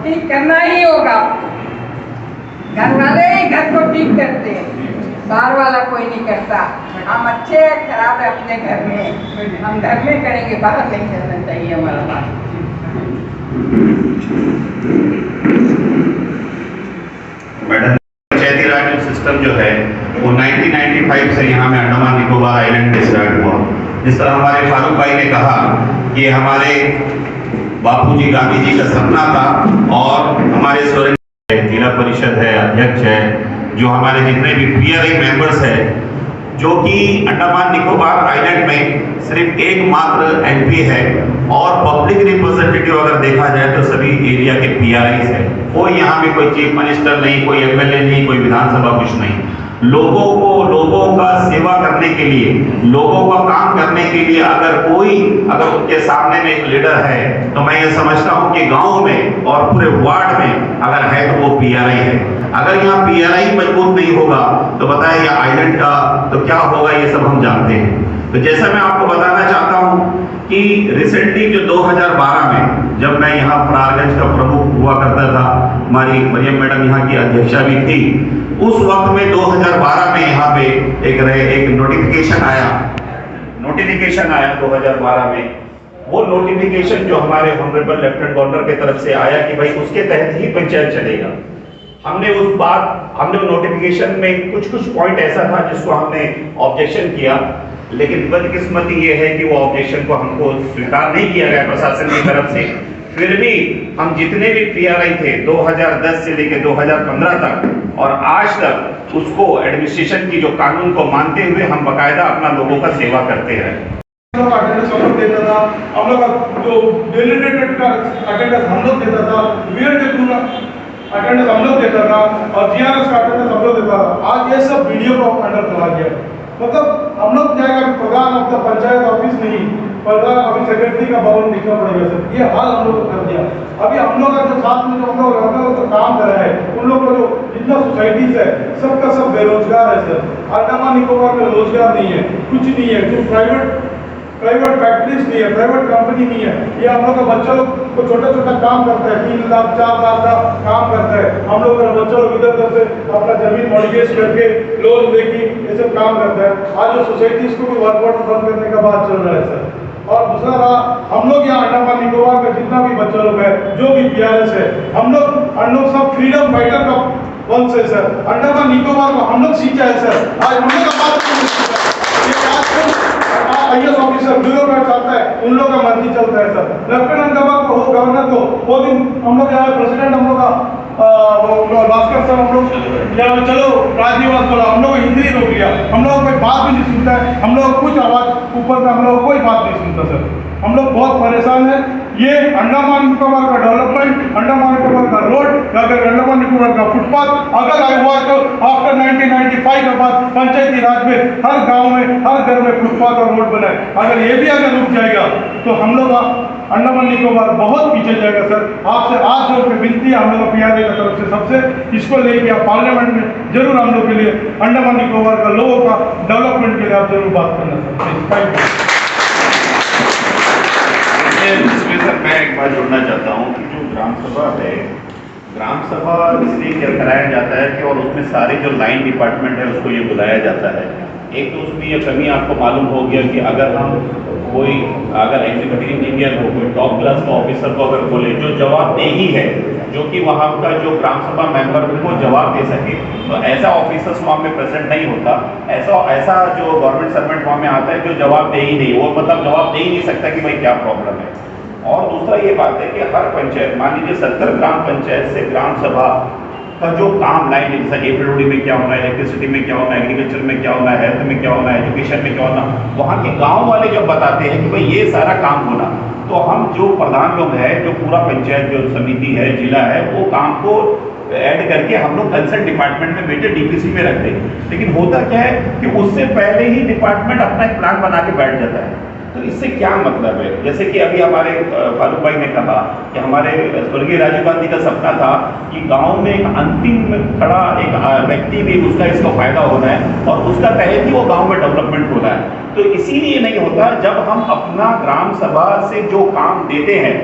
ठीक करना ही होगा। घर वाले ही घर को ठीक करते हैं, बाहर वाला कोई नहीं करता। हम अच्छे खराब है अपने घर में, हम घर में करेंगे, बाहर नहीं करना चाहिए हमारा बात। मैडम, पंचायती राज सिस्टम जो है वो 1995 से यहाँ में अंडमान निकोबार आइलैंड में स्टार्ट हुआ। जिस तरह हमारे फारूक भाई ने कहा कि हमारे बापूजी गांधी जी का सपना था, और हमारे जिला परिषद है, अध्यक्ष है, जो हमारे जितने भी PRI मेंबर्स है, जो कि अंडमान निकोबार आइलैंड में सिर्फ एकमात्र MP है, और पब्लिक रिप्रेजेंटेटिव अगर देखा जाए तो सभी एरिया के PRIs है। कोई यहाँ पे कोई चीफ मिनिस्टर नहीं, कोई MLA नहीं, कोई विधानसभा कुछ नहीं। लोगों का सेवा करने के लिए, लोगों का काम करने के लिए अगर उनके सामने में एक लीडर है, तो मैं ये समझता हूँ कि गांव में और पूरे वार्ड में अगर है तो वो PRI है। अगर यहाँ PRI मजबूत नहीं होगा तो बताए ये आइलैंड का तो क्या होगा, ये सब हम जानते हैं। तो जैसा मैं आपको बताना चाहता हूँ कि रिसेंटली जो 2012 में जब मैं यहाँ फरारगंज का प्रमुख हुआ करता था, हमारी मरियम मैडम यहाँ की अध्यक्षा भी थी, उस वक्त में 2012 में यहाँ पे एक नोटिफिकेशन आया 2012 में। वो नोटिफिकेशन जो हमारे ऑनरेबल लेफ्टिनेंट गवर्नर की तरफ से आया कि भाई उसके तहत ही पंचायत चलेगा। हमने वो नोटिफिकेशन में कुछ पॉइंट ऐसा था जिसको हमने ऑब्जेक्शन किया, लेकिन बदकिस्मती ये है कि वो ऑब्जेक्शन को हमको स्वीकार नहीं किया गया प्रशासन की तरफ से। फिर भी हम जितने भी PRI थे 2010 से लेकर 2015 तक और आज तक उसको एडमिनिस्ट्रेशन की जो कानून को मानते हुए हम बकायदा अपना लोगों का सेवा करते रहे। अटेंडेंस हम लोग देता था, हम लोग का जो डेलीडेटेड का अटेंडेंस हम लोग देता था, वीएड के पूरा अटेंडेंस हम लोग देता था, और GRS का अटेंडेंस हम लोग देता था। आज ये सब वीडियो को अंडर चला गया। मतलब हम लोग क्या है, प्रधान अपना पंचायत ऑफिस नहीं, प्रधान अभी सेक्रेटरी का भवन दिखना पड़ेगा सर, ये हाल हम लोग कर दिया। अभी हम लोग का जो साथ में जो हम लोग काम कर रहे हैं, उन लोग का जो जितना सोसाइटीज है सबका सब बेरोजगार है सर। अंडमान निकोबार में रोजगार नहीं है, कुछ नहीं है, जो प्राइवेट फैक्ट्रीज नहीं है, प्राइवेट कंपनी नहीं है। ये हम लोग का बच्चा लोग को छोटा काम करता है, 3 लाख 4 लाख का काम करता है। हम लोग का बच्चा लोग इधर से अपना जमीन मॉर्गेज करके लोन लेके ये सब काम करता है। आज जो सोसाइटीज को भी वर्कआउट बंद करने का बात चल रहा है सर। और दूसरा रहा, हम लोग यहाँ अंडमान निकोबार का जितना भी बच्चा लोग है, जो भी PRS है, हम लोग सब फ्रीडम फाइटर का वंश है सर। अंडमान निकोबार को हम लोग सींचा है सर। आज हम लोग का बात IAS ऑफिसर ब्यूरोक्रेट चलता है, उन लोग का मर्जी चलता है सर। लेफ्टिनेंट गवर्नर को वो दिन हम लोग यहाँ प्रेसिडेंट हम लोग का भास्कर सर, हम लोग यहाँ चलो राजनिवास बोला, हम लोग हिंदी रोक लिया। हम लोग कोई बात भी नहीं सुनता है, हम लोग कुछ आवाज ऊपर से हम लोग कोई बात नहीं सुनता सर। हम लोग बहुत परेशान है। ये अंडमान निकोबार का डेवलपमेंट, अंडमान निकोबार का रोड, अगर अंडमान निकोबार का फुटपाथ अगर आया हुआ तो आफ्टर 1995 के बाद पंचायती राज में हर गांव में हर घर में फुटपाथ और रोड बनाए। अगर ये भी अगर रुक जाएगा तो हम लोग अंडमान निकोबार बहुत पीछे जाएगा सर। आपसे आज जो विनती है हम लोग PRI की तरफ से सबसे, इसको लेके आप पार्लियामेंट में जरूर हम लोग के लिए अंडमान निकोबार का लोगों का डेवलपमेंट के लिए आप जरूर बात करना सर। Thank you. इसमें सर मैं एक बात जोड़ना चाहता हूँ कि जो ग्राम सभा है, ग्राम सभा इसलिए क्या कराया जाता है कि और उसमें सारे जो लाइन डिपार्टमेंट है उसको ये बुलाया जाता है। एक तो उसमें ये कमी आपको मालूम हो गया कि अगर एग्जीक्यूटिव इंजीनियर हो, कोई टॉप क्लास का ऑफिसर को अगर बोले जो जवाबदेही है, जो कि वहाँ का जो ग्राम सभा मेंबर को जवाब दे सके, तो ऐसा ऑफिसर्स वहाँ में प्रेजेंट नहीं होता। ऐसा जो गवर्नमेंट सर्वेंट वहाँ में आता है जो जवाबदेही नहीं, वो मतलब जवाब दे ही नहीं सकता कि भाई क्या प्रॉब्लम है। और दूसरा ये बात है कि हर पंचायत, मान लीजिए 70 ग्राम पंचायत से ग्राम सभा का जो काम लाइन है, जैसा APWD में क्या होना है, इलेक्ट्रिसिटी में क्या होना है, एग्रीकल्चर में क्या होना है, हेल्थ में क्या होना है, एजुकेशन में क्या होना, वहाँ के गाँव वाले जब बताते हैं कि भाई ये सारा काम होना, तो हम जो प्रधान लोग हैं, जो पूरा पंचायत जो समिति है, जिला है, वो काम को ऐड करके हम लोग कंसर्न डिपार्टमेंट में बेटे DPC में रखते हैं। लेकिन होता क्या है कि उससे पहले ही डिपार्टमेंट अपना एक प्लान बना के बैठ जाता है तो इससे क्या मतलब है? जैसे कि अभी हमारे फारूक भाई ने कहा कि हमारे स्वर्गीय राजीव गांधी का सपना था कि गांव में एक अंतिम खड़ा एक व्यक्ति भी उसका इसका फायदा होना है और उसका तहत ही वो गांव में डेवलपमेंट होना है। तो इसीलिए नहीं होता जब हम अपना ग्राम सभा से जो काम देते हैं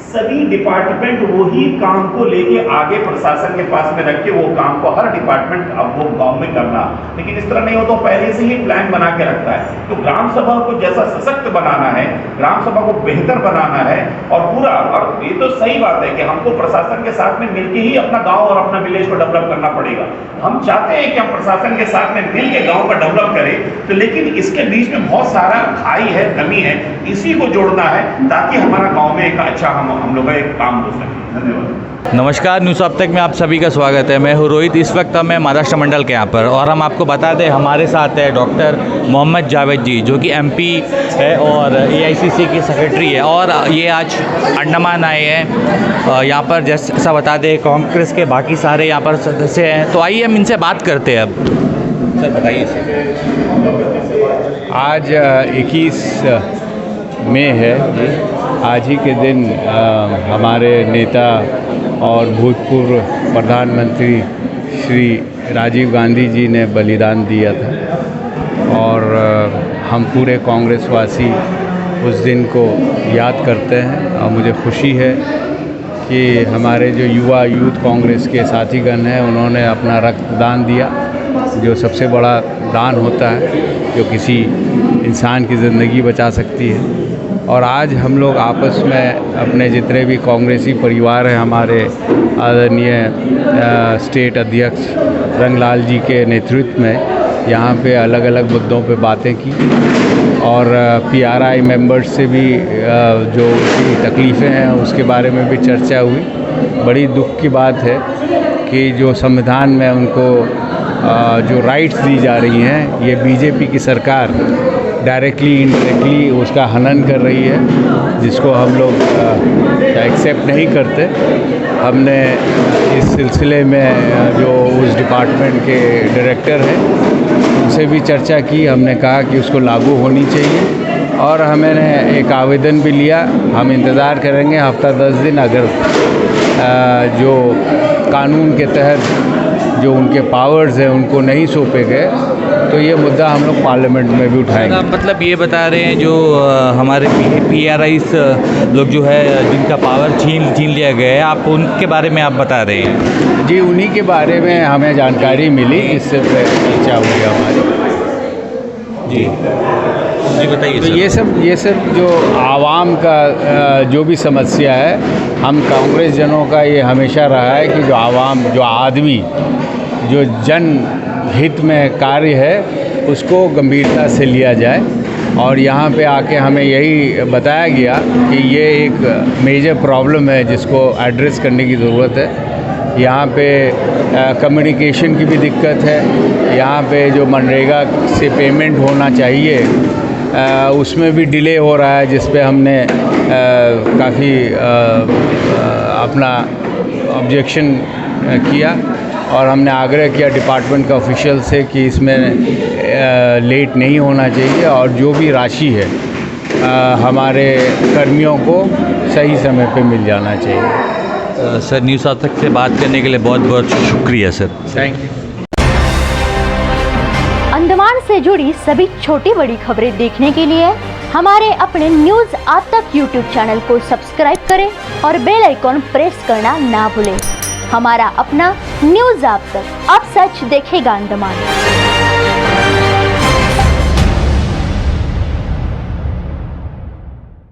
सभी डिपार्टमेंट वही काम को लेके आगे प्रशासन के पास में रख के वो काम को हर डिपार्टमेंट अब वो गांव में करना। लेकिन इस तरह नहीं हो तो पहले से ही प्लान बना के रखता है। तो ग्राम सभा को जैसा सशक्त बनाना है, ग्राम सभा को बेहतर बनाना है और पूरा, और ये तो सही बात है कि हमको प्रशासन के साथ में मिलके ही अपना गाँव और अपना विलेज को डेवलप करना पड़ेगा। हम चाहते हैं कि हम प्रशासन के साथ में मिल के गाँव को डेवलप करें, तो लेकिन इसके बीच में बहुत सारा खाई है, कमी है, इसी को जोड़ना है ताकि हमारा गाँव में एक अच्छा हम लोग का एक काम हो सके। धन्यवाद। नमस्कार, न्यूज़ अब तक में आप सभी का स्वागत है। मैं हूँ रोहित। इस वक्त हम महाराष्ट्र मंडल के यहाँ पर और हम आपको बता दें हमारे साथ है डॉक्टर मोहम्मद जावेद जी जो कि एमपी है और एआईसीसी की सेक्रेटरी है और ये आज अंडमान आए हैं। यहाँ पर जैसा बता दें कांग्रेस के बाकी सारे यहाँ पर सदस्य हैं, तो आइए हम इनसे बात करते हैं। अब सर बताइए सर। आज 21 मई है। आज ही के दिन हमारे नेता और भूतपूर्व प्रधानमंत्री श्री राजीव गांधी जी ने बलिदान दिया था और हम पूरे कांग्रेसवासी उस दिन को याद करते हैं। और मुझे खुशी है कि हमारे जो यूथ कांग्रेस के साथीगण हैं उन्होंने अपना रक्तदान दिया, जो सबसे बड़ा दान होता है जो किसी इंसान की ज़िंदगी बचा सकती है। और आज हम लोग आपस में अपने जितने भी कांग्रेसी परिवार हैं, हमारे आदरणीय स्टेट अध्यक्ष रंगलाल जी के नेतृत्व में यहाँ पे अलग अलग मुद्दों पे बातें की और पीआरआई मेंबर्स से भी जो उनकी तकलीफ़ें हैं उसके बारे में भी चर्चा हुई। बड़ी दुख की बात है कि जो संविधान में उनको जो राइट्स दी जा रही हैं ये बीजेपी की सरकार डायरेक्टली इनडायरेक्टली उसका हनन कर रही है, जिसको हम लोग एक्सेप्ट नहीं करते। हमने इस सिलसिले में जो उस डिपार्टमेंट के डायरेक्टर हैं उनसे भी चर्चा की। हमने कहा कि उसको लागू होनी चाहिए और हमने एक आवेदन भी लिया। हम इंतज़ार करेंगे हफ्ता 10 दिन, अगर जो कानून के तहत जो उनके पावर्स हैं उनको नहीं सौंपे गए तो ये मुद्दा हम लोग पार्लियामेंट में भी उठाएंगे। मतलब ये बता रहे हैं जो हमारे पीआरआईस लोग जो है जिनका पावर छीन लिया गया है, आप उनके बारे में आप बता रहे हैं? जी, उन्हीं के बारे में हमें जानकारी मिली, इससे चर्चा हुई हमारी। जी बताइए। तो ये सब जो आवाम का जो भी समस्या है, हम कांग्रेस जनों का ये हमेशा रहा है कि जो आवाम, जो आदमी, जो जन हित में कार्य है उसको गंभीरता से लिया जाए। और यहाँ पे आके हमें यही बताया गया कि ये एक मेजर प्रॉब्लम है जिसको एड्रेस करने की ज़रूरत है। यहाँ पे कम्युनिकेशन की भी दिक्कत है। यहाँ पे जो मनरेगा से पेमेंट होना चाहिए उसमें भी डिले हो रहा है, जिस पे हमने काफ़ी अपना ऑब्जेक्शन किया और हमने आग्रह किया डिपार्टमेंट के ऑफिशियल से कि इसमें लेट नहीं होना चाहिए और जो भी राशि है हमारे कर्मियों को सही समय पे मिल जाना चाहिए। सर, न्यूज़ अब तक से बात करने के लिए बहुत बहुत शुक्रिया सर। Thank you. अंडमान से जुड़ी सभी छोटी बड़ी खबरें देखने के लिए हमारे अपने न्यूज़ आज तक यूट्यूब चैनल को सब्सक्राइब करें और बेल आइकॉन प्रेस करना ना भूलें। हमारा अपना न्यूज़ आज तक, अब सच देखेगा अंडमान।